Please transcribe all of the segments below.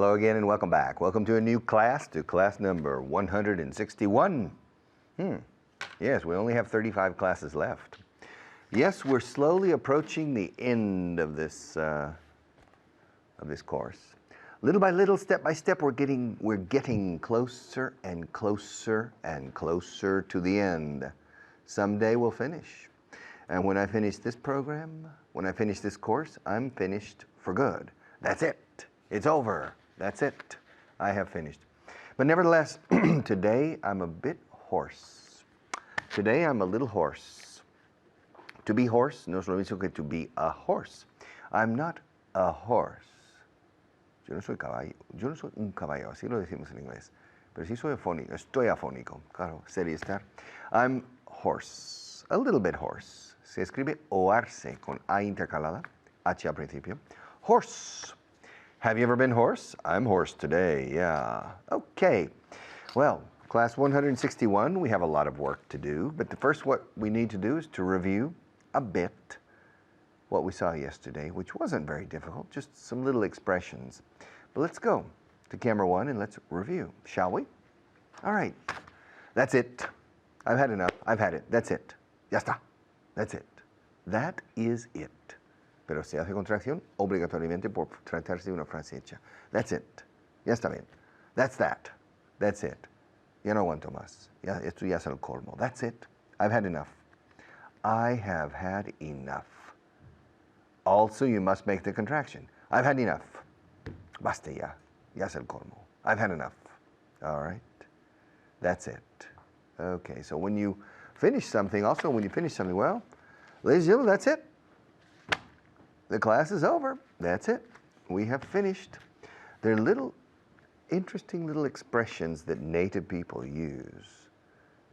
Hello again and welcome back. Welcome to a new class, to class number 161. Yes, we only have 35 classes left. Yes, we're slowly approaching the end of this course. Little by little, step by step, we're getting closer and closer and closer to the end. Someday we'll finish. And when I finish this program, when I finish this course, I'm finished for good. That's it. It's over. That's it. I have finished. But nevertheless, today I'm a bit hoarse. Today I'm a little hoarse. To be hoarse no es lo mismo que to be a horse. I'm not a horse. Yo no soy caballo. Yo no soy un caballo, así lo decimos en inglés. Pero sí soy afónico. Estoy afónico. Claro, sería estar. I'm hoarse. A little bit hoarse. Se escribe oarse con A intercalada, H al principio. Horse. Have you ever been hoarse? I'm hoarse today, yeah. Okay. Well, class 161, we have a lot of work to do, but the first what we need to do is to review a bit what we saw yesterday, which wasn't very difficult, just some little expressions. But let's go to camera one and let's review, shall we? All right. That's it. I've had enough. I've had it. That's it. Ya está. That's it. That is it. Pero se hace contracción obligatoriamente por tratarse de una frase hecha. That's it. Ya está bien. That's that. That's it. Ya no aguanto más. Ya, esto ya es el colmo. That's it. I've had enough. I have had enough. Also, you must make the contraction. I've had enough. Basta ya. Ya es el colmo. I've had enough. All right. That's it. Okay, so when you finish something, also when you finish something, well, ladies and gentlemen, that's it. The class is over. That's it. We have finished. They're interesting little expressions that native people use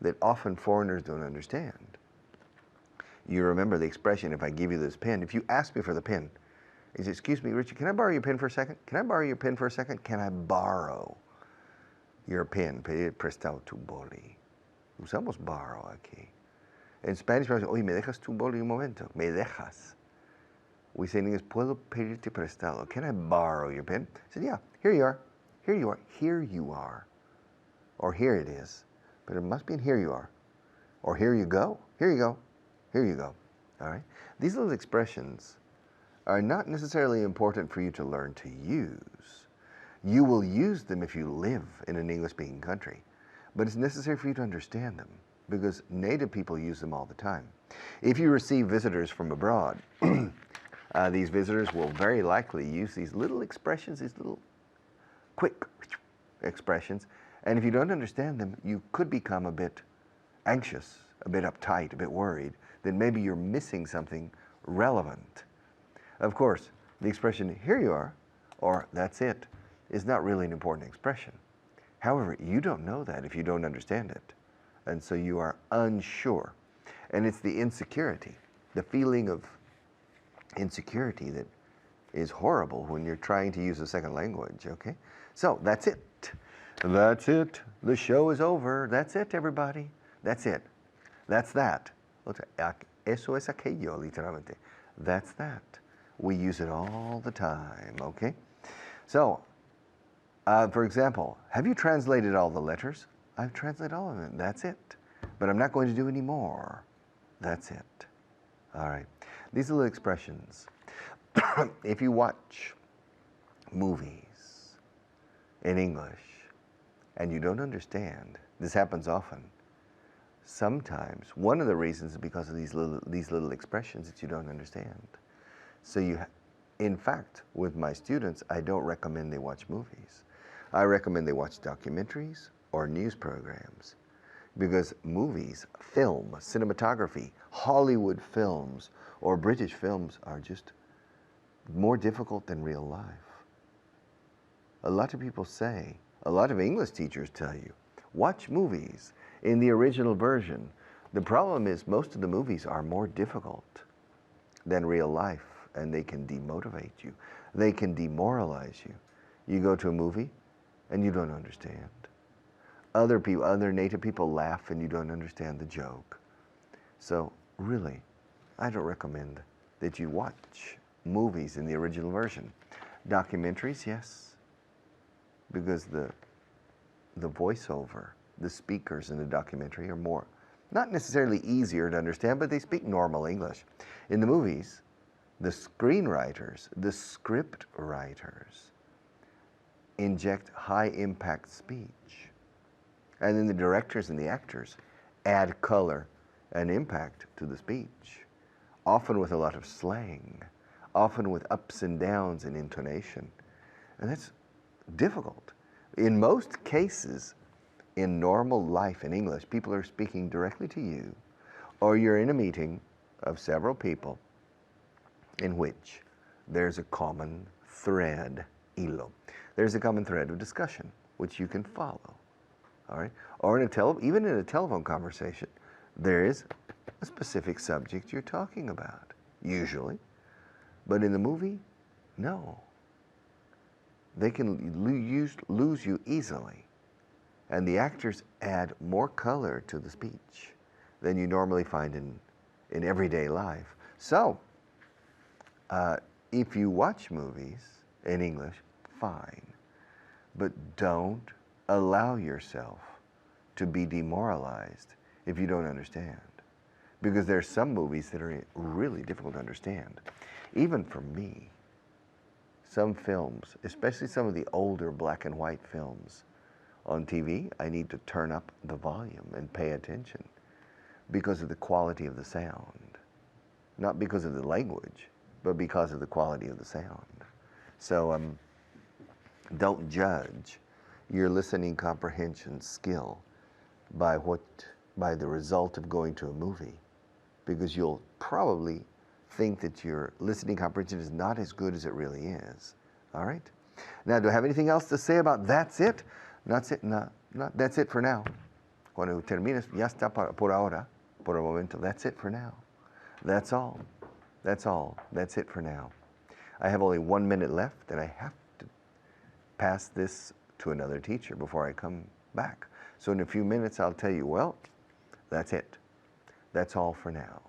that often foreigners don't understand. You remember the expression, if I give you this pen, if you ask me for the pen, he says, excuse me, Richard, can I borrow your pen for a second? Can I borrow your pen for a second? Can I borrow your pen? Pedir prestado tu boli. Usamos borrow aquí. En Spanish, oye, ¿me dejas tu boli un momento? ¿Me dejas? We say in English, ¿puedo pedirte prestado? Can I borrow your pen? I said, yeah, here you are. Here you are. Here you are. Or here it is. But it must be in here you are. Or here you go. Here you go. Here you go. All right? These little expressions are not necessarily important for you to learn to use. You will use them if you live in an English-speaking country. But it's necessary for you to understand them because native people use them all the time. If you receive visitors from abroad, these visitors will very likely use these little expressions, these little quick expressions. And if you don't understand them, you could become a bit anxious, a bit uptight, a bit worried that maybe you're missing something relevant. Of course, the expression, here you are, or that's it, is not really an important expression. However, you don't know that if you don't understand it. And so you are unsure. And it's the insecurity, the feeling of insecurity that is horrible when you're trying to use a second language, okay? So that's it. That's it. The show is over. That's it, everybody. That's it. That's that. Eso es aquello, literalmente. That's that. We use it all the time, okay? So, for example, have you translated all the letters? I've translated all of them. That's it. But I'm not going to do any more. That's it. All right. These little expressions. If you watch movies in English and you don't understand, this happens often. Sometimes one of the reasons is because of these little expressions that you don't understand. So in fact, with my students, I don't recommend they watch movies. I recommend they watch documentaries or news programs because movies, film, cinematography, Hollywood films, or British films are just more difficult than real life. A lot of people say, a lot of English teachers tell you, watch movies in the original version. The problem is most of the movies are more difficult than real life, and they can demotivate you. They can demoralize you. You go to a movie and you don't understand. Other people, other native people laugh and you don't understand the joke. So really, I don't recommend that you watch movies in the original version. Documentaries, yes. because the voiceover, the speakers in the documentary are more, not necessarily easier to understand, but they speak normal English. In the movies, the screenwriters, the script writers inject high impact speech. And then the directors and the actors add color and impact to the speech, often with a lot of slang, often with ups and downs in intonation. And that's difficult. In most cases, in normal life in English, people are speaking directly to you, or you're in a meeting of several people in which there's a common thread, hilo. There's a common thread of discussion, which you can follow, all right? Or even in a telephone conversation, there is a specific subject you're talking about, usually. But in the movie, no. They can lose you easily. And the actors add more color to the speech than you normally find in everyday life. So, if you watch movies in English, fine. But don't allow yourself to be demoralized if you don't understand. Because there's some movies that are really difficult to understand. Even for me, some films, especially some of the older black and white films on TV, I need to turn up the volume and pay attention because of the quality of the sound. Not because of the language, but because of the quality of the sound. So don't judge your listening comprehension skill by the result of going to a movie, because you'll probably think that your listening comprehension is not as good as it really is. All right? Now, do I have anything else to say about that's it? That's it. That's it for now. Cuando termines, ya está por ahora, por el momento. That's it for now. That's all. That's all. That's it for now. I have only 1 minute left, and I have to pass this to another teacher before I come back. So in a few minutes, I'll tell you, well, that's it. That's all for now.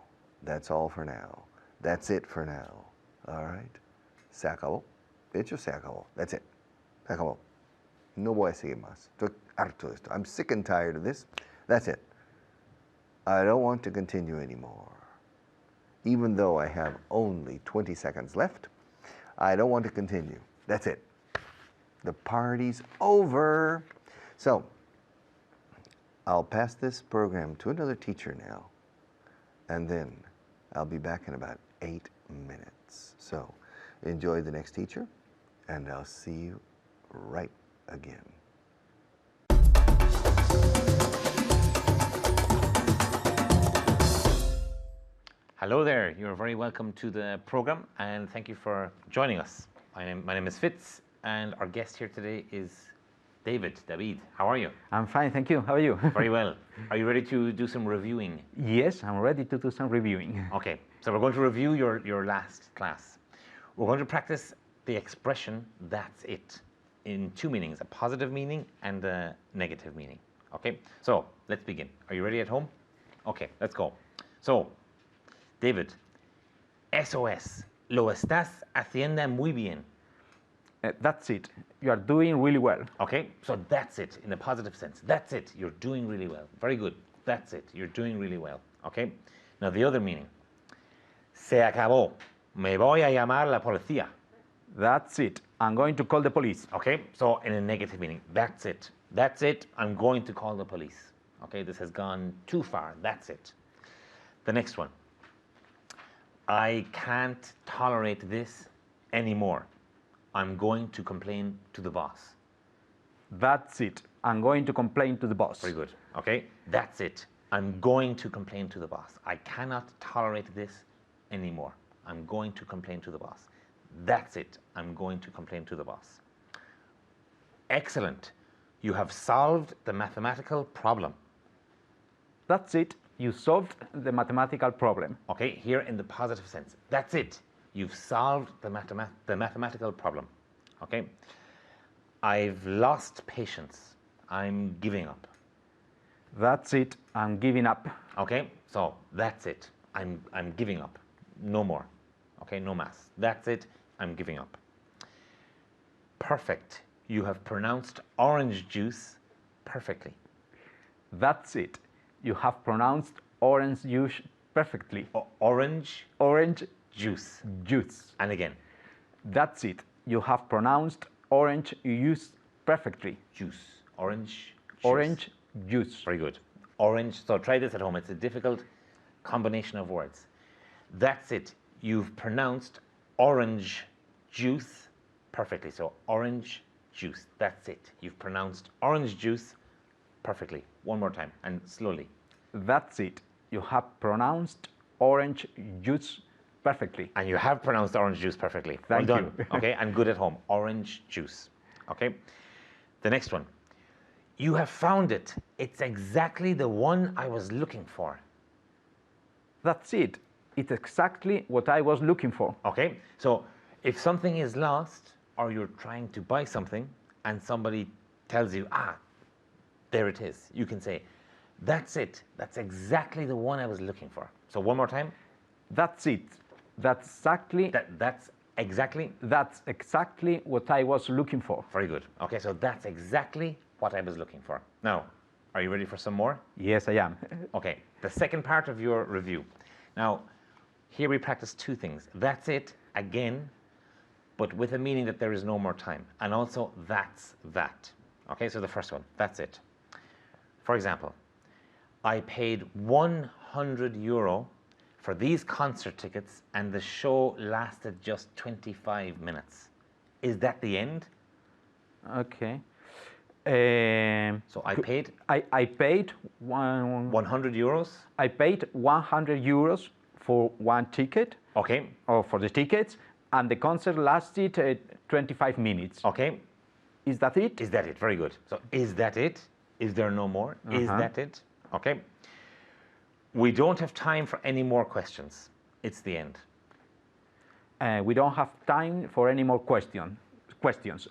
That's all for now. That's it for now. All right? Se acabó. De hecho, se acabó. That's it. Se acabó. No voy a seguir más. Estoy harto de esto. I'm sick and tired of this. That's it. I don't want to continue anymore. Even though I have only 20 seconds left, I don't want to continue. That's it. The party's over. So, I'll pass this program to another teacher now, and then I'll be back in about 8 minutes. So, enjoy the next teacher, and I'll see you right again. Hello there, you're very welcome to the program, and thank you for joining us. My name is Fitz, and our guest here today is David. How are you? I'm fine, thank you. How are you? Very well. Are you ready to do some reviewing? Yes, I'm ready to do some reviewing. Okay, so we're going to review your last class. We're going to practice the expression, that's it, in two meanings, a positive meaning and a negative meaning. Okay, so let's begin. Are you ready at home? Okay, let's go. So, David, SOS, lo estás haciendo muy bien. That's it. You are doing really well. Okay, so that's it in a positive sense. That's it. You're doing really well. Very good. That's it. You're doing really well. Okay, now the other meaning. Se acabó. Me voy a llamar la policía. That's it. I'm going to call the police. Okay, so in a negative meaning. That's it. That's it. I'm going to call the police. Okay, this has gone too far. That's it. The next one. I can't tolerate this anymore. I'm going to complain to the boss. That's it. I'm going to complain to the boss. Very good. Okay, that's it. I'm going to complain to the boss. I cannot tolerate this anymore. I'm going to complain to the boss. That's it. I'm going to complain to the boss. Excellent. You have solved the mathematical problem. That's it. You solved the mathematical problem. Okay, here in the positive sense. That's it. You've solved the mathematical problem. Okay? I've lost patience. I'm giving up. That's it. I'm giving up. Okay? So, that's it. I'm giving up. No more. Okay? No más. That's it. I'm giving up. Perfect. You have pronounced orange juice perfectly. That's it. You have pronounced orange juice perfectly. Orange Orange juice. juice. And again, That's it. You have pronounced orange juice perfectly. juice. Orange juice. Orange juice. Very good. Orange. So try this at home. It's a difficult combination of words. That's it. You've pronounced orange juice perfectly. So orange juice. That's it. You've pronounced orange juice perfectly. One more time and slowly. That's it. You have pronounced orange juice perfectly. And you have pronounced orange juice perfectly. Thank well done. you. Okay, and good at home. Orange juice. Okay. The next one. You have found it. It's exactly the one I was looking for. That's it. It's exactly what I was looking for. Okay. So if something is lost or you're trying to buy something and somebody tells you, there it is, you can say, that's it. That's exactly the one I was looking for. So one more time. That's it. That's exactly That's exactly. That's exactly what I was looking for. Very good. Okay, so that's exactly what I was looking for. Now, are you ready for some more? Yes, I am. Okay, the second part of your review. Now, here we practice two things. That's it, again, but with a meaning that there is no more time. And also, that's that. Okay, so the first one, that's it. For example, I paid €100 for these concert tickets and the show lasted just 25 minutes. Is that the end? Okay. So I paid I paid one. €100. I paid €100 for one ticket, Okay, or for the tickets, and the concert lasted 25 minutes. okay. Is that it? Is that it? Very good. So is that it? Is there no more? Is that it? Okay. We don't have time for any more questions. It's the end. We don't have time for any more questions.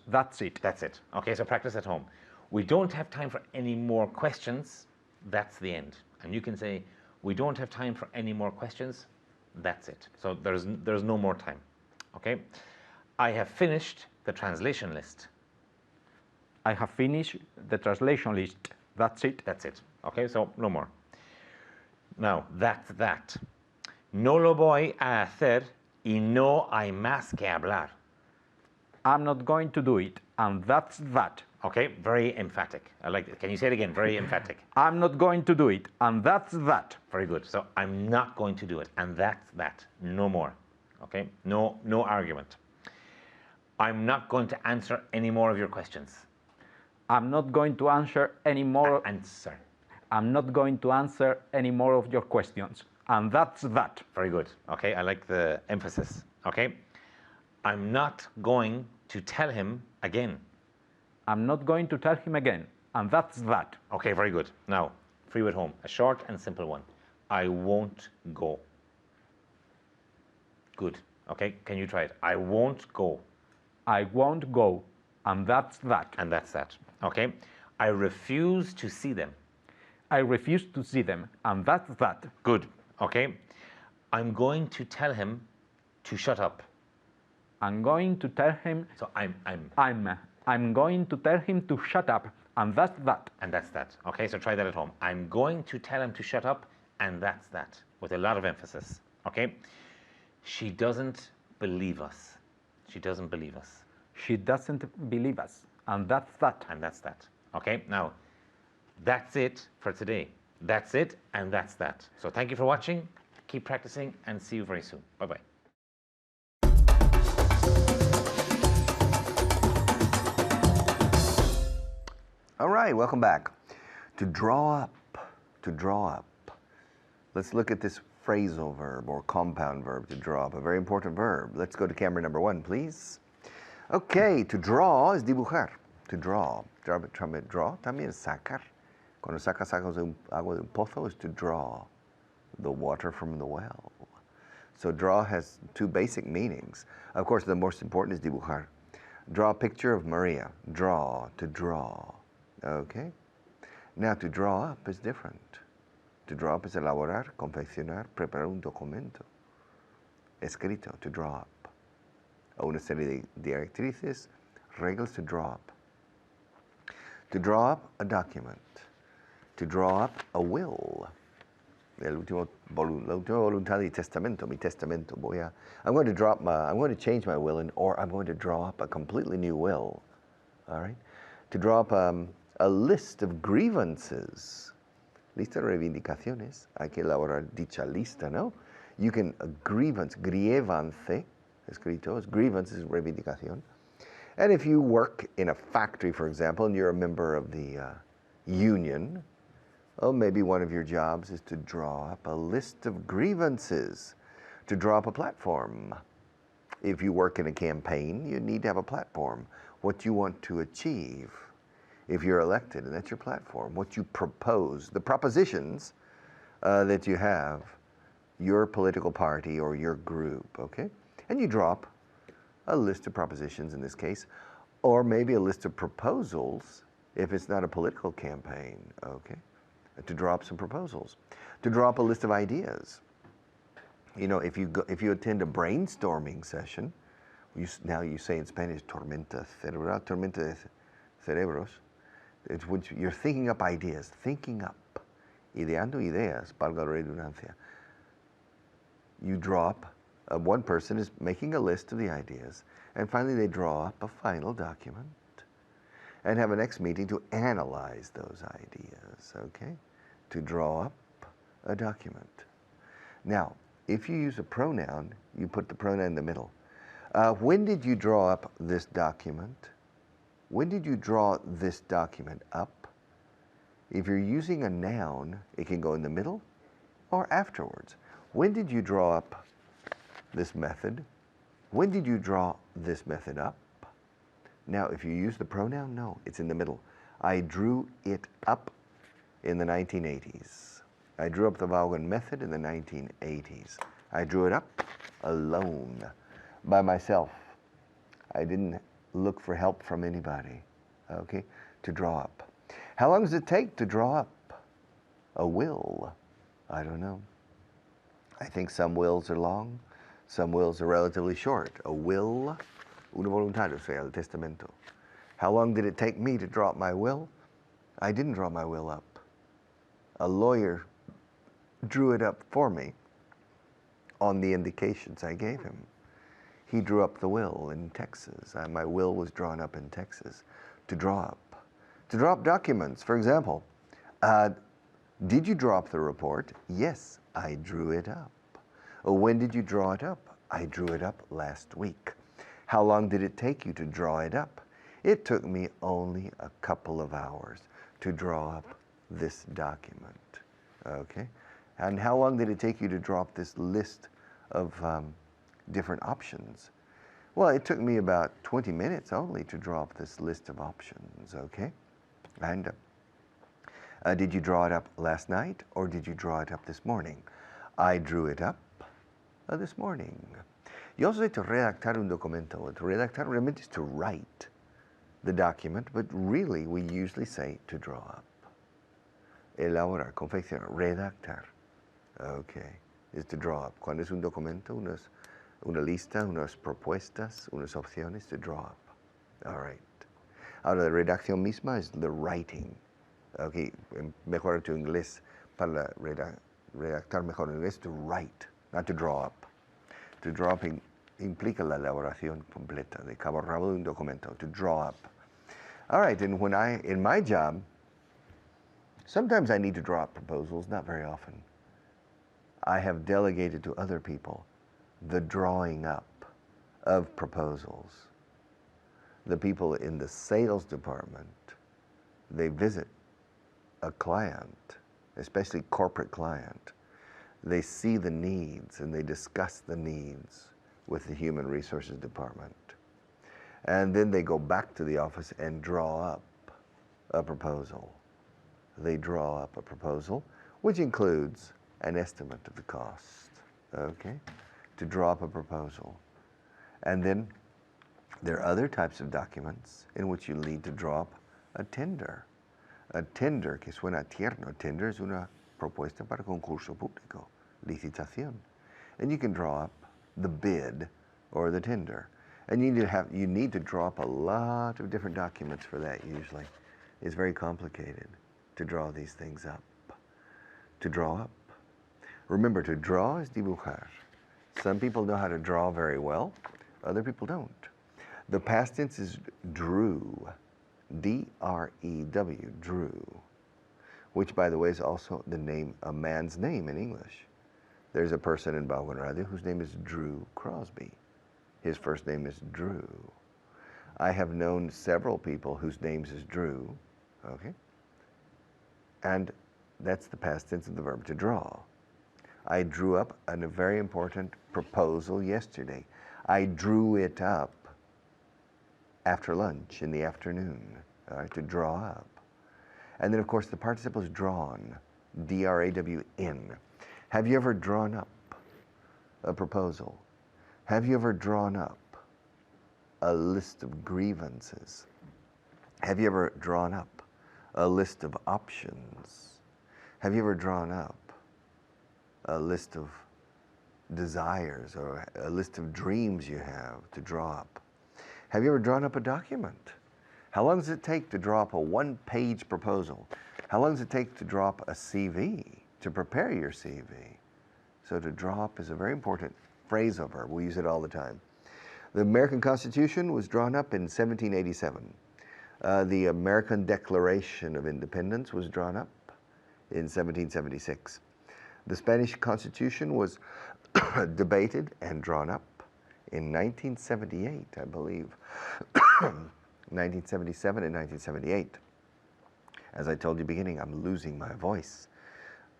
That's it. That's it. Okay, so practice at home. We don't have time for any more questions. That's the end. And you can say, we don't have time for any more questions. That's it. So there's no more time. Okay. I have finished the translation list. I have finished the translation list. That's it. That's it. Okay, so no more. Now, that's that. No lo voy a hacer y no hay más que hablar. I'm not going to do it, and that's that. Okay, very emphatic. I like it. Can you say it again? Very emphatic. I'm not going to do it, and that's that. Very good. So I'm not going to do it, and that's that. No more. Okay, no argument. I'm not going to answer any more of your questions. I'm not going to answer any more. Answer. I'm not going to answer any more of your questions, and that's that. Very good. Okay, I like the emphasis. Okay, I'm not going to tell him again. I'm not going to tell him again, and that's that. Okay, very good. Now, for you at home, a short and simple one. I won't go. Good. Okay, can you try it? I won't go. I won't go, and that's that. And that's that. Okay, I refuse to see them. I refuse to see them, and that's that. Good. Okay, I'm going to tell him to shut up. I'm going to tell him. So I'm going to tell him to shut up, and that's that. And that's that. Okay, so try that at home. I'm going to tell him to shut up, and that's that, with a lot of emphasis. Okay, she doesn't believe us. She doesn't believe us. She doesn't believe us, and that's that. And that's that. Okay, now, that's it for today. That's it, and that's that. So thank you for watching. Keep practicing, and see you very soon. Bye-bye. All right, welcome back. To draw up, to draw up. Let's look at this phrasal verb or compound verb, to draw up, a very important verb. Let's go to camera number 1, please. Okay, to draw is dibujar. To draw. Draw también es sacar. Cuando sacas agua de un pozo is to draw the water from the well. So draw has two basic meanings. Of course, the most important is dibujar. Draw a picture of Maria. Draw, to draw. Okay? Now, to draw up is different. To draw up is elaborar, confeccionar, preparar un documento. Escrito, to draw up. O una serie de directrices, reglas to draw up. To draw up a document. To draw up a will. La última voluntad y testamento, mi testamento. I'm going to change my will, or I'm going to draw up a completely new will. All right? To draw up a list of grievances. Lista de reivindicaciones. Hay que elaborar dicha lista, ¿no? You can, grievance, grievance, escrito, grievance is reivindicación. And if you work in a factory, for example, and you're a member of the union, maybe one of your jobs is to draw up a list of grievances, to draw up a platform. If you work in a campaign, you need to have a platform, what you want to achieve. If you're elected, and that's your platform, what you propose, the propositions that you have, your political party or your group, okay? And you draw up a list of propositions in this case, or maybe a list of proposals if it's not a political campaign, okay? To draw up some proposals, to draw up a list of ideas. You know, if you attend a brainstorming session, now you say in Spanish, tormenta cerebral, tormenta de cerebros. It's when you're thinking up ideas, thinking up, ideando ideas, valga la redundancia. You draw up, one person is making a list of the ideas, and finally they draw up a final document and have a next meeting to analyze those ideas, okay? To draw up a document. Now, if you use a pronoun, you put the pronoun in the middle. When did you draw up this document? When did you draw this document up? If you're using a noun, it can go in the middle or afterwards. When did you draw up this method? When did you draw this method up? Now, if you use the pronoun, no, it's in the middle. I drew it up in the 1980s. I drew up the Vaughan method in the 1980s. I drew it up alone, by myself. I didn't look for help from anybody, okay, to draw up. How long does it take to draw up a will? I don't know. I think some wills are long, some wills are relatively short. A will, una voluntad, o sea, el testamento. How long did it take me to draw up my will? I didn't draw my will up. A lawyer drew it up for me on the indications I gave him. He drew up the will in Texas. My will was drawn up in Texas to draw up. To draw up documents, for example, did you draw up the report? Yes, I drew it up. When did you draw it up? I drew it up last week. How long did it take you to draw it up? It took me only a couple of hours to draw up this document, okay? And how long did it take you to draw up this list of different options? Well, it took me about 20 minutes only to draw up this list of options, okay? And did you draw it up last night or did you draw it up this morning? I drew it up this morning. You also say to redactar un documento. To redactar realmente is to write the document, but really we usually say to draw up. Elaborar, confeccionar, redactar. Okay, is to draw up. Cuando es un documento, una lista, unas propuestas, unas opciones, to draw up. All right. Ahora, la redacción misma is the writing. Okay, mejor tu inglés para redactar mejor en inglés, to write, not to draw up. To draw up implica la elaboración completa, de cabo a rabo de un documento, to draw up. All right, and when in my job, sometimes I need to draw up proposals, not very often. I have delegated to other people the drawing up of proposals. The people in the sales department, they visit a client, especially corporate client. They see the needs and they discuss the needs with the human resources department. And then they go back to the office and draw up a proposal. They draw up a proposal, which includes an estimate of the cost, okay, to draw up a proposal. And then there are other types of documents in which you need to draw up a tender. A tender, que suena tierno, tender es una propuesta para concurso público, licitación. And you can draw up the bid or the tender. And you need to draw up a lot of different documents for that usually. is very complicated to draw these things up. To draw up. Remember, to draw is dibujar. Some people know how to draw very well, other people don't. The past tense is drew, D-R-E-W, drew, which, by the way, is also the name, a man's name in English. There's a person in Baldwin Radio whose name is Drew Crosby. His first name is Drew. I have known several people whose names is Drew, okay? And that's the past tense of the verb to draw. I drew up a very important proposal yesterday. I drew it up after lunch in the afternoon, all right, to draw up. And then, of course, the participle is drawn, D-R-A-W-N. Have you ever drawn up a proposal? Have you ever drawn up a list of grievances? Have you ever drawn up a list of options? Have you ever drawn up a list of desires or a list of dreams you have to draw up? Have you ever drawn up a document? How long does it take to draw up a one-page proposal? How long does it take to draw up a CV, to prepare your CV? So to draw up is a very important phrasal verb. We use it all the time. The American Constitution was drawn up in 1787. The American Declaration of Independence was drawn up in 1776. The Spanish Constitution was debated and drawn up in 1978, I believe. 1977 and 1978. As I told you beginning, I'm losing my voice.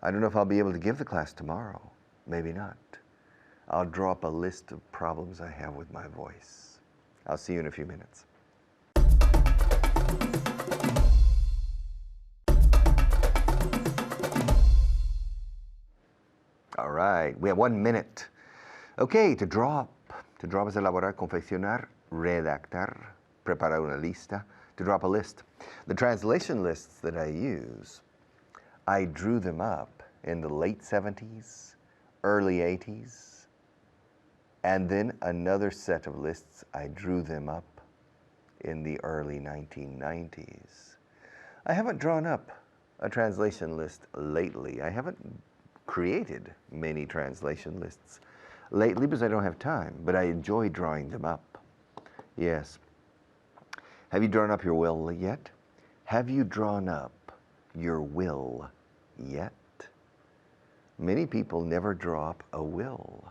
I don't know if I'll be able to give the class tomorrow. Maybe not. I'll draw up a list of problems I have with my voice. I'll see you in a few minutes. All right, we have 1 minute. Okay, to draw up. To draw up is elaborar, confeccionar, redactar, preparar una lista, to draw up a list. The translation lists that I use, I drew them up in the late 70s, early 80s, and then another set of lists, I drew them up in the early 1990s. I haven't drawn up a translation list lately. I haven't created many translation lists lately because I don't have time, but I enjoy drawing them up. Yes. Have you drawn up your will yet? Have you drawn up your will yet? Many people never draw up a will.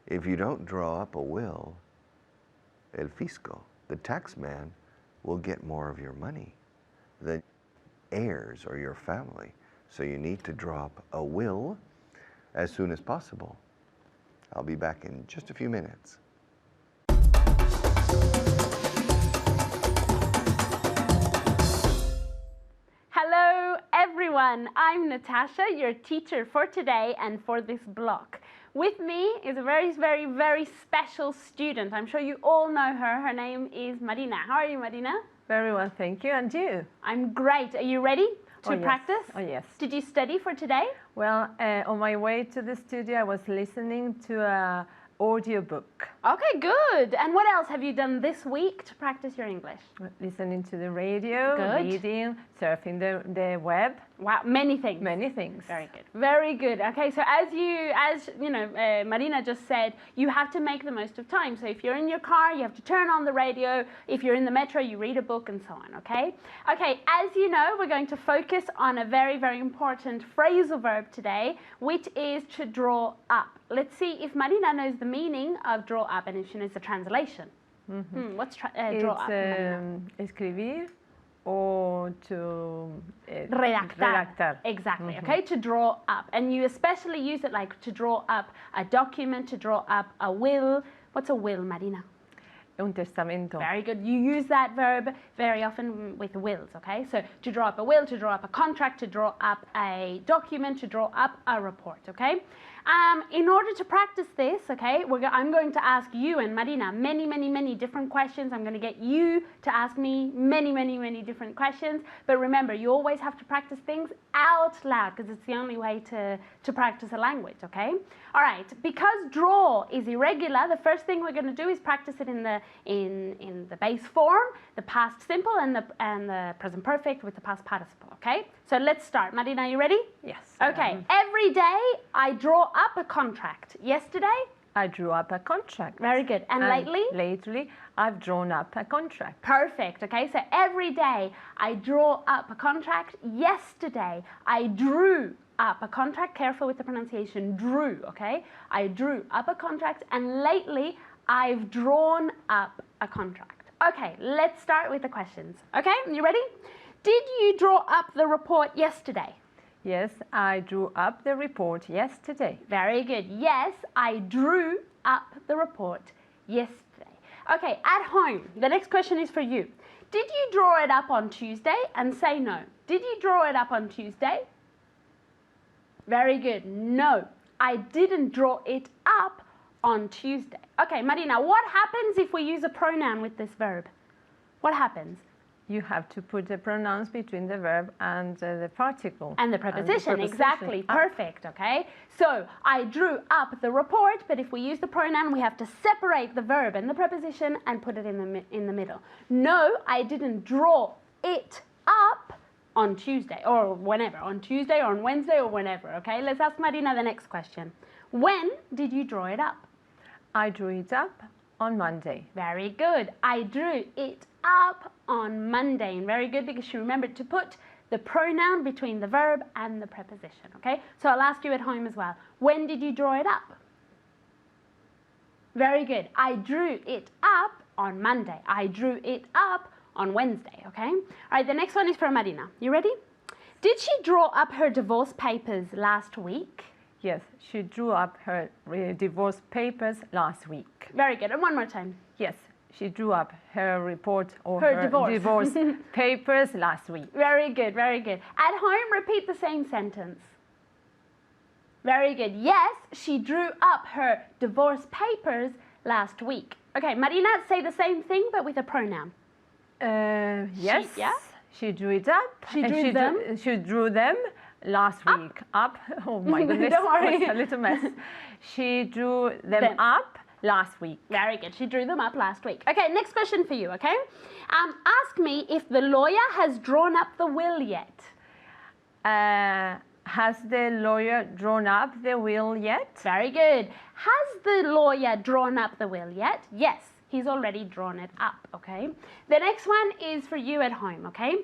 If you don't draw up a will, el fisco, the tax man, will get more of your money than heirs or your family. So you need to draw up a will as soon as possible. I'll be back in just a few minutes. Hello everyone, I'm Natasha, your teacher for today and for this block. With me is a very, very, very special student. I'm sure you all know her. Her name is Marina. How are you, Marina? Very well, thank you. And you? I'm great. Are you ready to practice? Oh, yes. Did you study for today? Well, on my way to the studio, I was listening to an audiobook. Okay, good. And what else have you done this week to practice your English? Listening to the radio, Good. reading, surfing the web. Wow, many things. Many things. Very good. Very good. Okay, so as you know, Marina just said, you have to make the most of time. So if you're in your car, you have to turn on the radio. If you're in the metro, you read a book and so on, okay? Okay, as you know, we're going to focus on a very, very important phrasal verb today, which is to draw up. Let's see if Marina knows the meaning of draw up and if she knows the translation. What's draw up, Marina? Escribir or to redactar. Exactly, okay, to draw up. And you especially use it like to draw up a document, to draw up a will. What's a will, Marina? Un testamento. Very good. You use that verb very often with wills, okay? So to draw up a will, to draw up a contract, to draw up a document, to draw up a report, okay? In order to practice this, okay, I'm going to ask you and Marina many different questions. I'm going to get you to ask me many different questions. But remember, you always have to practice things out loud because it's the only way to practice a language, okay? All right, because draw is irregular, the first thing we're going to do is practice it in the base form, the past simple and the present perfect with the past participle, okay? So let's start. Marina, are you ready? Yes. Okay, every day I draw up a contract. Yesterday? I drew up a contract. Very good. And lately? Lately, I've drawn up a contract. Perfect. Okay, so every day I draw up a contract. Yesterday I drew up a contract. Careful with the pronunciation. Drew, okay? I drew up a contract, and lately I've drawn up a contract. Okay, let's start with the questions. Okay, you ready? Did you draw up the report yesterday? Yes, I drew up the report yesterday. Very good. Yes, I drew up the report yesterday. Okay, at home, the next question is for you. Did you draw it up on Tuesday? And say no. Did you draw it up on Tuesday? Very good. No, I didn't draw it up on Tuesday. Okay, Marina, what happens if we use a pronoun with this verb? What happens? You have to put the pronouns between the verb and the particle. And the preposition, exactly. Perfect, okay? So, I drew up the report, but if we use the pronoun, we have to separate the verb and the preposition and put it in the middle. No, I didn't draw it up on Tuesday, or whenever, on Tuesday or on Wednesday or whenever, okay? Let's ask Marina the next question. When did you draw it up? I drew it up on Monday. Very good. I drew it up on Monday. And very good, because you remembered to put the pronoun between the verb and the preposition, okay? So I'll ask you at home as well. When did you draw it up? Very good. I drew it up on Monday. I drew it up on Wednesday, okay? All right, the next one is from Marina. You ready? Did she draw up her divorce papers last week? Yes, she drew up her divorce papers last week. Very good. And one more time. Yes, she drew up her report or Her her divorce. divorce papers last week. Very good, very good. At home, repeat the same sentence. Very good. Yes, she drew up her divorce papers last week. Okay, Marina, say the same thing but with a pronoun. Yes, she drew it up. She drew them? She drew them last week. Up. Oh my goodness, Don't worry. what's a little mess. She drew them up last week. Very good. She drew them up last week. Okay, next question for you, okay? Ask me if the lawyer has drawn up the will yet. Has the lawyer drawn up the will yet? Very good. Has the lawyer drawn up the will yet? Yes, he's already drawn it up, okay? The next one is for you at home, okay?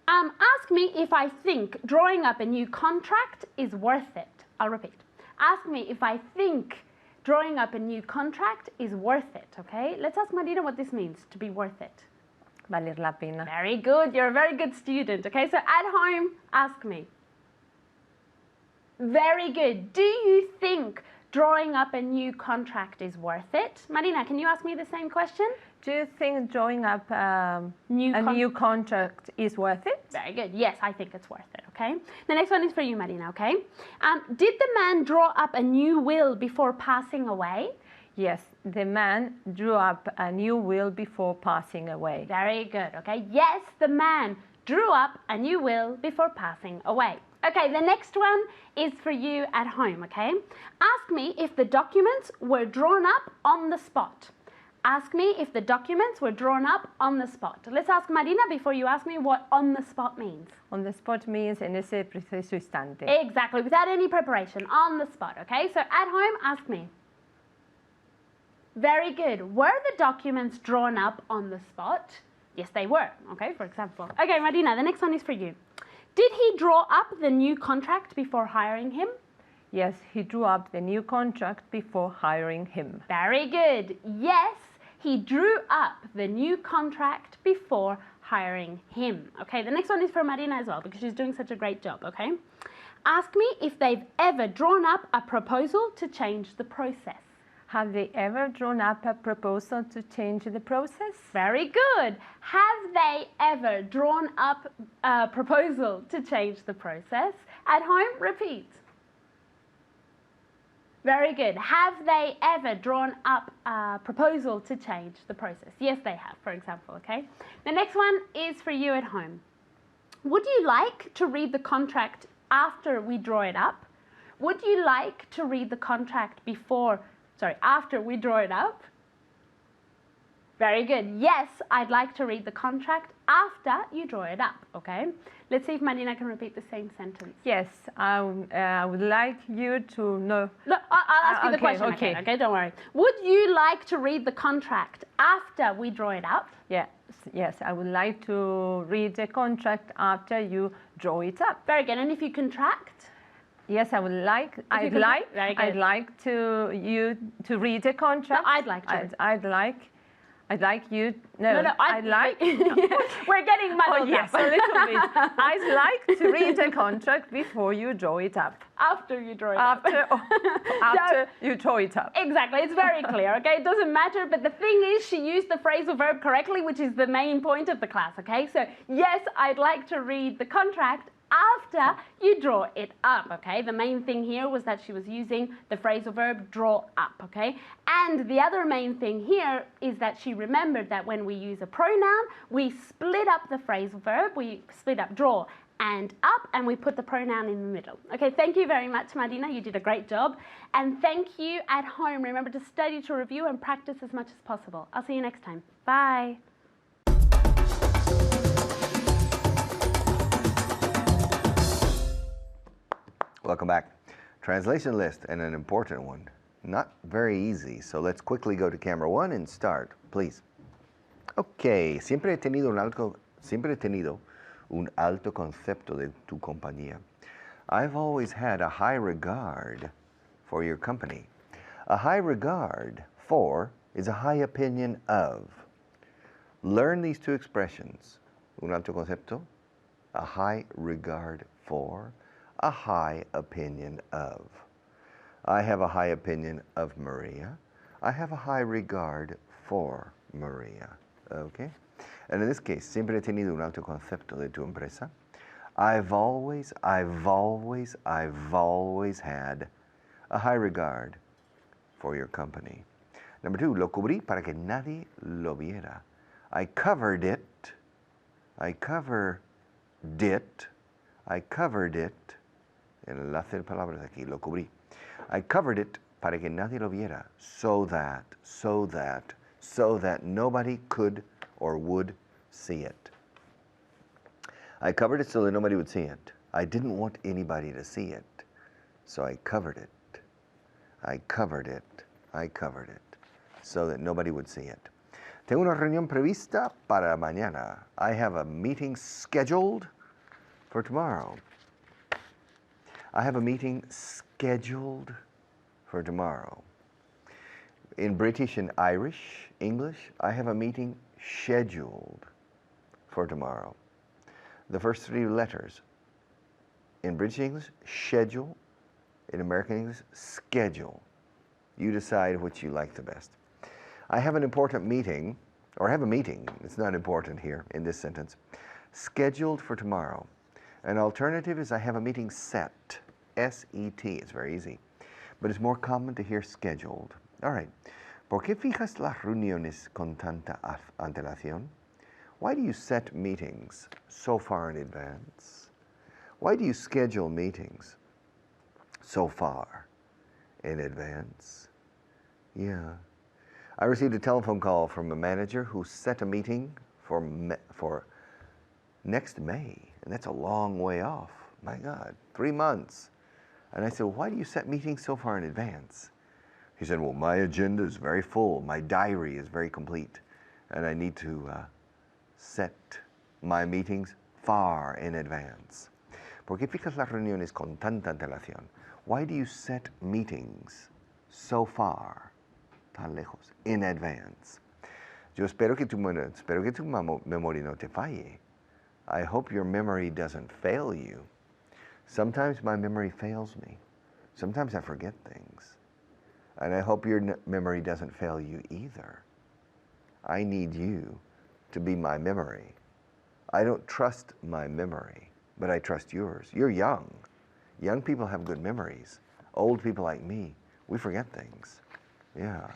Ask me if I think drawing up a new contract is worth it. I'll repeat. Ask me if I think drawing up a new contract is worth it, okay? Let's ask Marina what this means, to be worth it. Valer la pena. Very good. You're a very good student, okay? So at home, ask me. Very good. Do you think drawing up a new contract is worth it? Marina, can you ask me the same question? Do you think drawing up a new contract is worth it? Very good. Yes, I think it's worth it, okay? The next one is for you, Marina, okay? Did the man draw up a new will before passing away? Yes, the man drew up a new will before passing away. Very good, okay? Yes, the man drew up a new will before passing away. Okay, the next one is for you at home, okay? Ask me if the documents were drawn up on the spot. Ask me if the documents were drawn up on the spot. Let's ask Marina before you ask me what on the spot means. On the spot means en ese preciso instante. Exactly, without any preparation, on the spot, okay? So at home, ask me. Very good. Were the documents drawn up on the spot? Yes, they were, okay, for example. Okay, Marina, the next one is for you. Did he draw up the new contract before hiring him? Yes, he drew up the new contract before hiring him. Very good. Yes, he drew up the new contract before hiring him. Okay, the next one is for Marina as well because she's doing such a great job, okay? Ask me if they've ever drawn up a proposal to change the process. Have they ever drawn up a proposal to change the process? Very good. Have they ever drawn up a proposal to change the process? At home, repeat. Very good. Have they ever drawn up a proposal to change the process? Yes, they have, for example, okay? The next one is for you at home. Would you like to read the contract after we draw it up? Would you like to read the contract after we draw it up? Very good. Yes, I'd like to read the contract after you draw it up, okay? Let's see if Marina can repeat the same sentence. Yes, I would like you to know. No, I'll ask you the okay, question okay. again, okay? Don't worry. Would you like to read the contract after we draw it up? Yes, I would like to read the contract after you draw it up. Very good. And if you contract? Yes, I would like. Very good. I'd like to read the contract. No, I'd like to. I'd like you. I'd like. We're getting muddled Oh yes, up. a little bit. I'd like to read the contract before you draw it up. After you draw it up. After you draw it up. Exactly. It's very clear. Okay. It doesn't matter. But the thing is, she used the phrasal verb correctly, which is the main point of the class. Okay. So yes, I'd like to read the contract after you draw it up, okay? The main thing here was that she was using the phrasal verb draw up, okay? And the other main thing here is that she remembered that when we use a pronoun, we split up the phrasal verb, we split up draw and up, and we put the pronoun in the middle. Okay, thank you very much, Marina. You did a great job. And thank you at home. Remember to study, to review, and practice as much as possible. I'll see you next time. Bye. Welcome back. Translation list, and an important one. Not very easy, so let's quickly go to camera one and start, please. Okay, siempre he tenido un alto concepto de tu compañía. I've always had a high regard for your company. A high regard for is a high opinion of. Learn these two expressions. Un alto concepto, a high regard for, a high opinion of. I have a high opinion of Maria. I have a high regard for Maria. Okay? And in this case, siempre he tenido un alto concepto de tu empresa. I've always had a high regard for your company. Number two, lo cubrí para que nadie lo viera. I covered it. El enlace de palabras aquí, lo cubrí. I covered it para que nadie lo viera, so that nobody could or would see it. I covered it so that nobody would see it. I didn't want anybody to see it, so I covered it. I covered it so that nobody would see it. Tengo una reunión prevista para mañana. I have a meeting scheduled for tomorrow. I have a meeting scheduled for tomorrow. In British and Irish English, I have a meeting scheduled for tomorrow. The first three letters. In British English, schedule. In American English, schedule. You decide which you like the best. I have an important meeting, or I have a meeting, it's not important here in this sentence, scheduled for tomorrow. An alternative is I have a meeting set, S-E-T, it's very easy. But it's more common to hear scheduled. All right. ¿Por qué fijas las reuniones con tanta antelación? Why do you set meetings so far in advance? Why do you schedule meetings so far in advance? Yeah. I received a telephone call from a manager who set a meeting for next May, and that's a long way off. My God, 3 months. And I said, why do you set meetings so far in advance? He said, well, my agenda is very full. My diary is very complete. And I need to set my meetings far in advance. ¿Por qué fijas las reuniones con tanta antelación? Why do you set meetings so far, tan lejos, in advance? Yo espero que tu memoria no te falle. I hope your memory doesn't fail you. Sometimes my memory fails me. Sometimes I forget things. And I hope your memory doesn't fail you either. I need you to be my memory. I don't trust my memory, but I trust yours. You're young. Young people have good memories. Old people like me, We forget things. Yeah.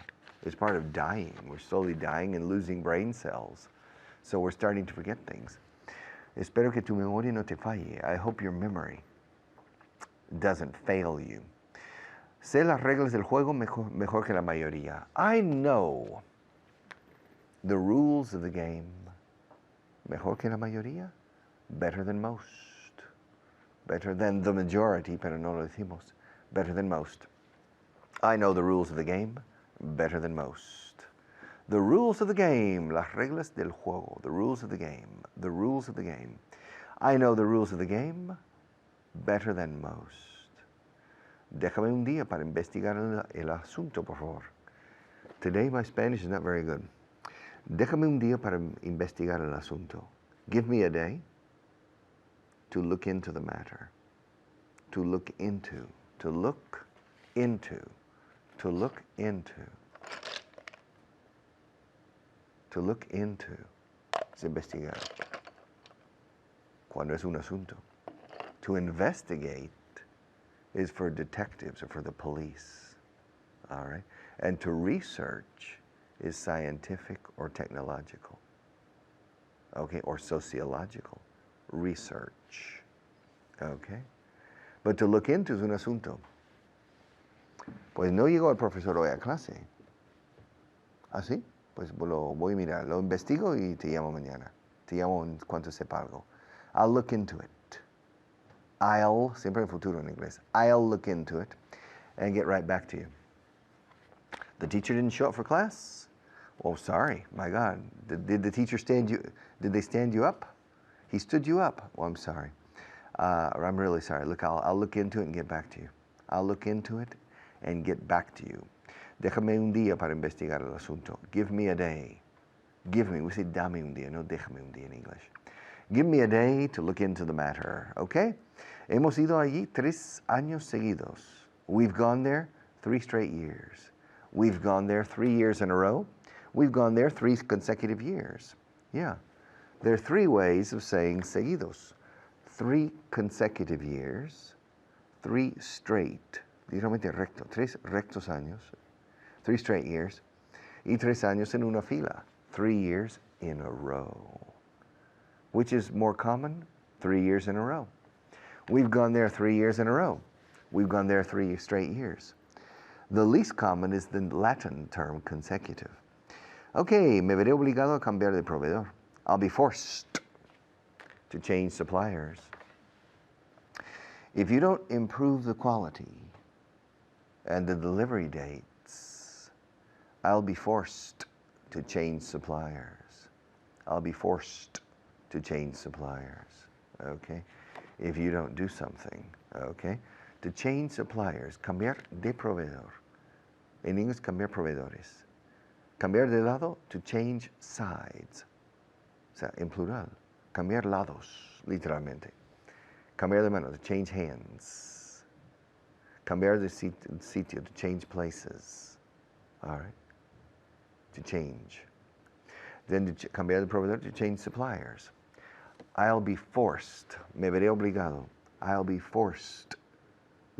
It's part of dying. We're slowly dying and losing brain cells. So we're starting to forget things. Espero que tu memoria no te falle. I hope your memory doesn't fail you. Sé las reglas del juego mejor que la mayoría. I know the rules of the game mejor que la mayoría. Better than most. Better than the majority, pero no lo decimos. Better than most. I know the rules of the game better than most. The rules of the game, las reglas del juego, the rules of the game, the rules of the game. I know the rules of the game better than most. Déjame un día para investigar el asunto, por favor. Today my Spanish is not very good. Déjame un día para investigar el asunto. Give me a day to look into the matter. To look into. To look into. To look into. To look into. Es investigar. Cuando es un asunto. To investigate is for detectives or for the police. All right? And to research is scientific or technological. Okay? Or sociological. Research. Okay? But to look into es un asunto. Pues no llegó el profesor hoy a clase. ¿Ah, sí? Pues lo voy a mirar, lo investigo y te llamo mañana. Te llamo en cuanto sepa algo. I'll look into it. I'll, siempre en futuro en inglés. I'll look into it and get right back to you. The teacher didn't show up for class? Oh, sorry, my God. Did the teacher did they stand you up? He stood you up? Well, I'm sorry. I'm really sorry. Look, I'll look into it and get back to you. I'll look into it and get back to you. Déjame un día para investigar el asunto. Give me a day. Give me, we say dame un día, no déjame un día in English. Give me a day to look into the matter, okay? Hemos ido allí 3 años seguidos. We've gone there 3 straight years. We've gone there 3 years in a row. We've gone there 3 consecutive years. Yeah. There are 3 ways of saying seguidos. 3 consecutive years, 3 straight, literalmente recto, 3 rectos años, 3 straight years, y 3 años en una fila, 3 years in a row. Which is more common? 3 years in a row. We've gone there 3 years in a row. We've gone there 3 straight years. The least common is the Latin term consecutive. Okay, me veré obligado a cambiar de proveedor. I'll be forced to change suppliers. If you don't improve the quality and the delivery dates, I'll be forced to change suppliers. I'll be forced to change suppliers, okay? If you don't do something, okay? To change suppliers, cambiar de proveedor. En inglés, cambiar proveedores. Cambiar de lado, to change sides. O sea, en plural. Cambiar lados, literalmente. Cambiar de mano, to change hands. Cambiar de sitio, to change places. All right? To change. Then to cambiar de proveedor, to change suppliers. I'll be forced. Me veré obligado. I'll be forced.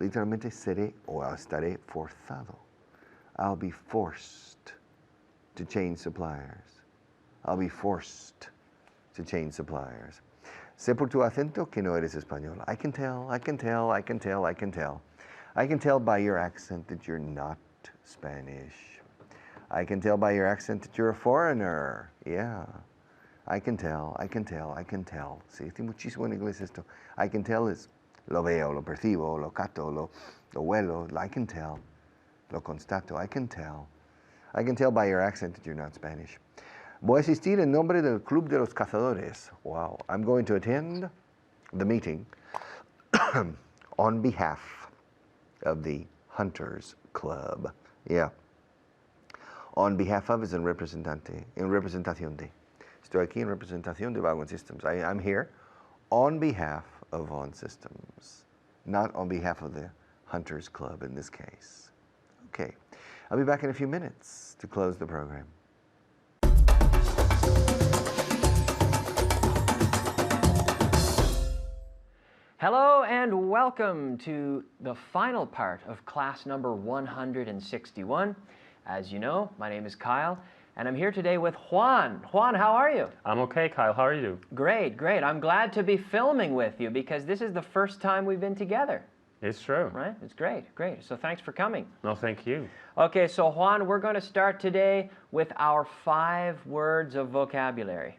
Literalmente seré o estaré forzado. I'll be forced to change suppliers. I'll be forced to change suppliers. Sé por tu acento que no eres español. I can tell, I can tell, I can tell, I can tell. I can tell by your accent that you're not Spanish. I can tell by your accent that you're a foreigner. Yeah. I can tell, I can tell, I can tell. Se dice muchísimo en inglés esto. I can tell is lo veo, lo percibo, lo cato, lo huelo. I can tell. Lo constato. I can tell. I can tell by your accent that you're not Spanish. Voy a asistir en nombre del Club de los Cazadores. Wow. I'm going to attend the meeting on behalf of the Hunters Club. Yeah. On behalf of is en representante, en representación de. Estoy aquí en representación de Vaughan Systems. I'm here on behalf of Vaughan Systems, not on behalf of the Hunters Club in this case. Okay. I'll be back in a few minutes to close the program. Hello and welcome to the final part of class number 161. As you know, my name is Kyle, and I'm here today with Juan. Juan, how are you? I'm okay, Kyle. How are you? Great, great. I'm glad to be filming with you because this is the first time we've been together, It's true. right? It's great, great. So thanks for coming. No, thank you. Okay, so Juan, we're going to start today with our 5 words of vocabulary.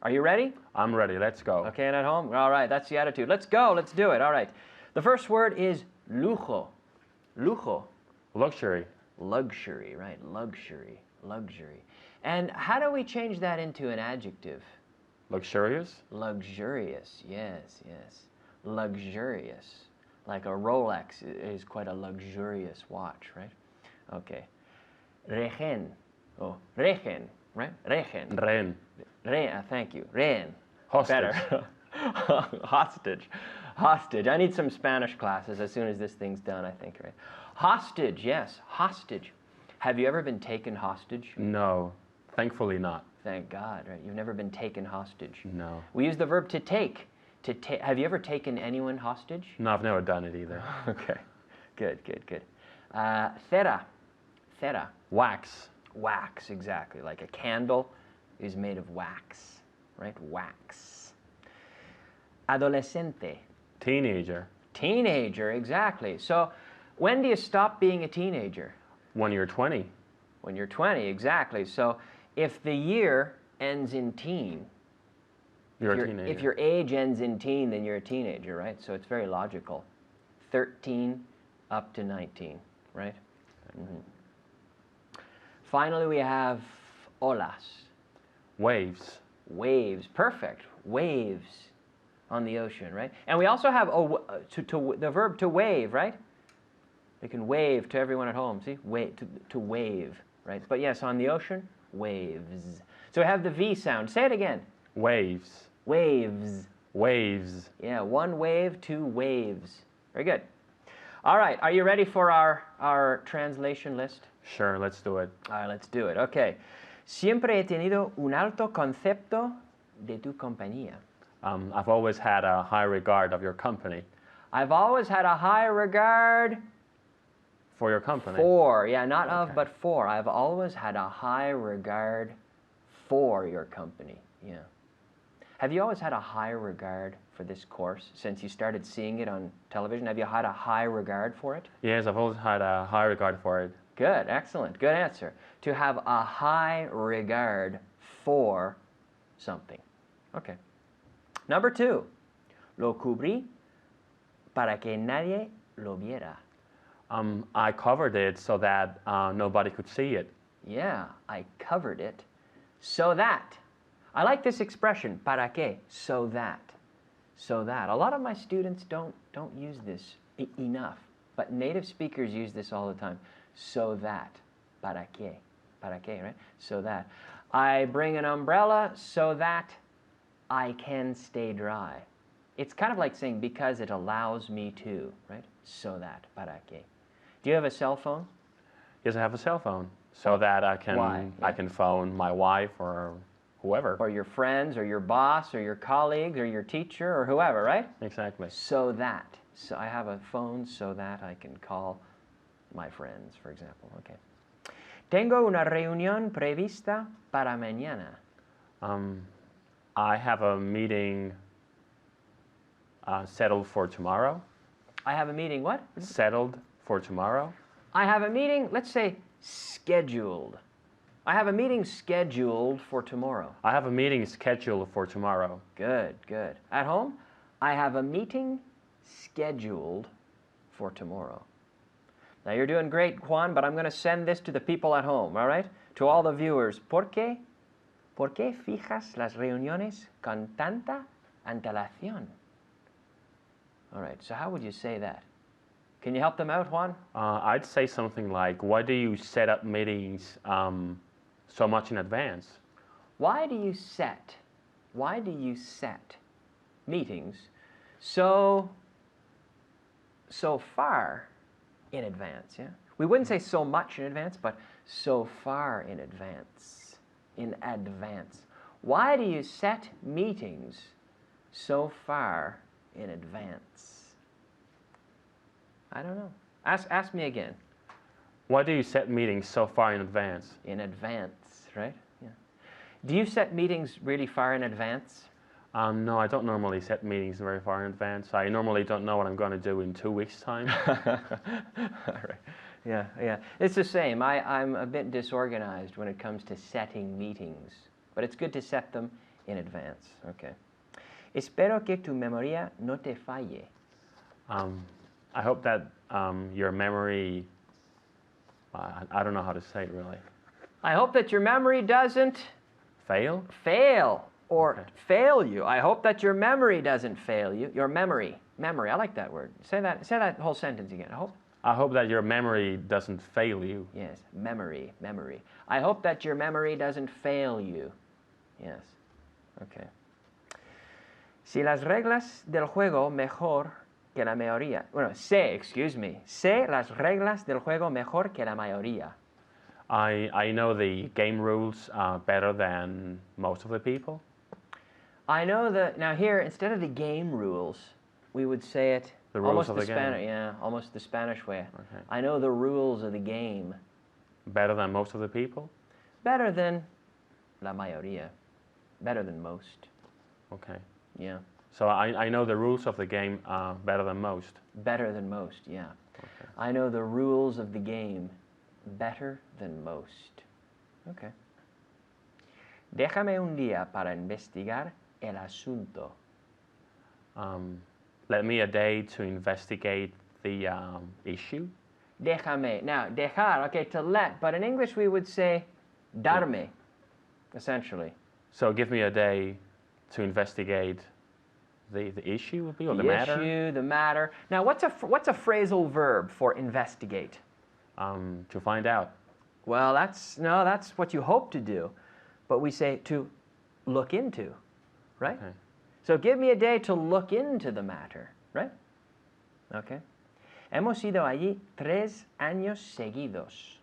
Are you ready? I'm ready. Let's go. Okay, and at home? All right, that's the attitude. Let's go, let's do it. All right. The first word is lujo. Lujo. Luxury. Luxury, right? Luxury, luxury. And how do we change that into an adjective? Luxurious. Luxurious, yes, yes. Luxurious. Like a Rolex is quite a luxurious watch, right? Okay. Regen. Oh, regen, right? Regen. Rehn. Thank you. Rehn. Hostage. Better. Hostage. Hostage. I need some Spanish classes as soon as this thing's done, I think, right? Hostage, yes. Hostage. Have you ever been taken hostage? No. Thankfully not. Thank God, right? You've never been taken hostage. No. We use the verb to take. Have you ever taken anyone hostage? No, I've never done it either. Okay. Good, good, good. Cera. Cera. Wax. Wax, exactly. Like a candle is made of wax, right? Wax. Adolescente. Teenager. Teenager, exactly. So when do you stop being a teenager? When you're 20. When you're 20, exactly. So if the year ends in teen, You're if a teenager. if your age ends in teen, then you're a teenager, right? So it's very logical. 13 up to 19, right? Mhm. Finally, we have olas. Waves. Waves, perfect. Waves on the ocean, right? And we also have the verb to wave, right? We can wave to everyone at home. See, to wave, right? But yes, on the ocean, waves. So we have the V sound. Say it again. Waves. Waves. Waves. Yeah, 1 wave, 2 waves. Very good. All right, are you ready for our translation list? Sure, let's do it. All right, let's do it. Okay. Siempre he tenido un alto concepto de tu compañía. I've always had a high regard of your company. I've always had a high regard For your company. for, yeah, not of, but for. I've always had a high regard for your company. Yeah. Have you always had a high regard for this course since you started seeing it on television? Have you had a high regard for it? Yes, I've always had a high regard for it. Good, excellent, good answer. To have a high regard for something. Okay. Number 2. Lo cubrí para que nadie lo viera. I covered it so that nobody could see it. Yeah, I covered it so that. I like this expression, para qué, so that. So that. A lot of my students don't use this enough, but native speakers use this all the time. So that. Para qué, right? So that. I bring an umbrella so that I can stay dry. It's kind of like saying because it allows me to, right? So that. Para qué. Do you have a cell phone? Yes, I have a cell phone so that I Why? can phone my wife or whoever. Or your friends, or your boss, or your colleagues, or your teacher, or whoever, right? Exactly. So that. So I have a phone so that I can call my friends, for example. Okay. Tengo una reunión prevista para mañana. I have a meeting settled for tomorrow. I have a meeting, what? Settled for tomorrow. I have a meeting, let's say, scheduled. I have a meeting scheduled for tomorrow. I have a meeting scheduled for tomorrow. Good, good. At home, I have a meeting scheduled for tomorrow. Now you're doing great, Juan, but I'm going to send this to the people at home, all right? To all the viewers. ¿Por qué fijas las reuniones con tanta antelación? All right, so how would you say that? Can you help them out, Juan? I'd say something like, why do you set up meetings so much in advance? Why do you set meetings so far in advance? Yeah, we wouldn't say so much in advance, but so far in advance. In advance. Why do you set meetings so far in advance? I don't know. Ask me again. Why do you set meetings so far in advance? In advance, right? Yeah. Do you set meetings really far in advance? No, I don't normally set meetings very far in advance. I normally don't know what I'm going to do in 2 weeks' time. All right. Yeah, yeah. It's the same. I'm a bit disorganized when it comes to setting meetings, but it's good to set them in advance. Okay. Espero que tu memoria no te falle. I hope that your memory, I don't know how to say it really. I hope that your memory doesn't Fail? fail or Okay. fail you. I hope that your memory doesn't fail you. Your memory. Memory. I like that word. Say that whole sentence again. I hope that your memory doesn't fail you. Yes, memory, memory. I hope that your memory doesn't fail you. Yes. Okay. Si las reglas del juego mejor que la mayoría. Bueno, sé las reglas del juego mejor que la mayoría. I know the game rules better than most of the people. I know now here, instead of the game rules, we would say it The rules almost of the the game. Spanish, yeah, almost the Spanish way. Okay. I know the rules of the game Better than most of the people? better than la mayoría, better than most. Okay. Yeah, So I know the rules of the game better than most. better than most. Yeah, Okay. I know the rules of the game better than most. Okay. Déjame un día para investigar el asunto. Let me a day to investigate the issue. Déjame. Now, dejar, okay, to let, but in English we would say darme, essentially. So give me a day to investigate the issue would be, or the The matter. issue, the matter. Now, what's a phrasal verb for investigate? To find out. Well, that's what you hope to do, but we say to look into, right? Okay. So give me a day to look into the matter, right? Okay. Hemos ido allí 3 años seguidos.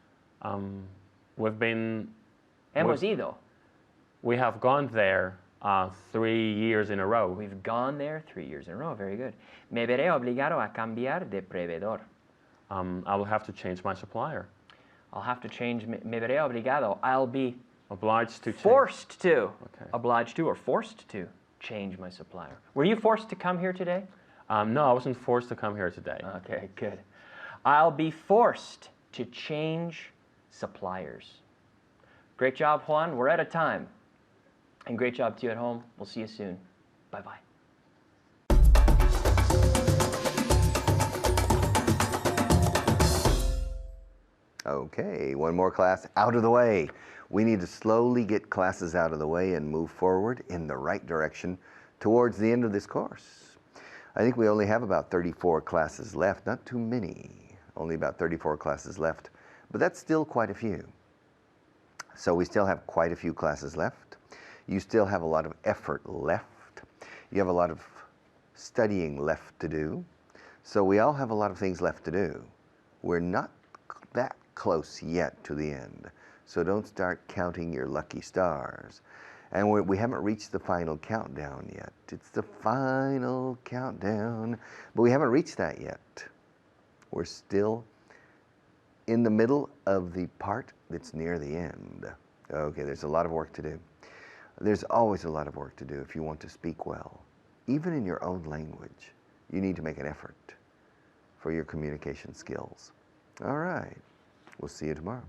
We've been. Hemos We've- ido. We have gone there 3 years in a row. We've gone there 3 years in a row. Very good. Me veré obligado a cambiar de proveedor. I will have to change my supplier. I'll have to change. Me veré obligado. I'll be Obliged to change. forced to. Okay. Obliged to or forced to change my supplier. Were you forced to come here today? No, I wasn't forced to come here today. Okay, good. I'll be forced to change suppliers. Great job, Juan. We're out of time. And great job to you at home. We'll see you soon. Bye-bye. Okay, one more class out of the way. We need to slowly get classes out of the way and move forward in the right direction towards the end of this course. I think we only have about 34 classes left, not too many, only about 34 classes left, but that's still quite a few. So we still have quite a few classes left. You still have a lot of effort left. You have a lot of studying left to do. So we all have a lot of things left to do. We're not that close yet to the end. So don't start counting your lucky stars. And we haven't reached the final countdown yet. It's the final countdown, but we haven't reached that yet. We're still in the middle of the part that's near the end. Okay, there's a lot of work to do. There's always a lot of work to do if you want to speak well. Even in your own language, you need to make an effort for your communication skills. All right, we'll see you tomorrow.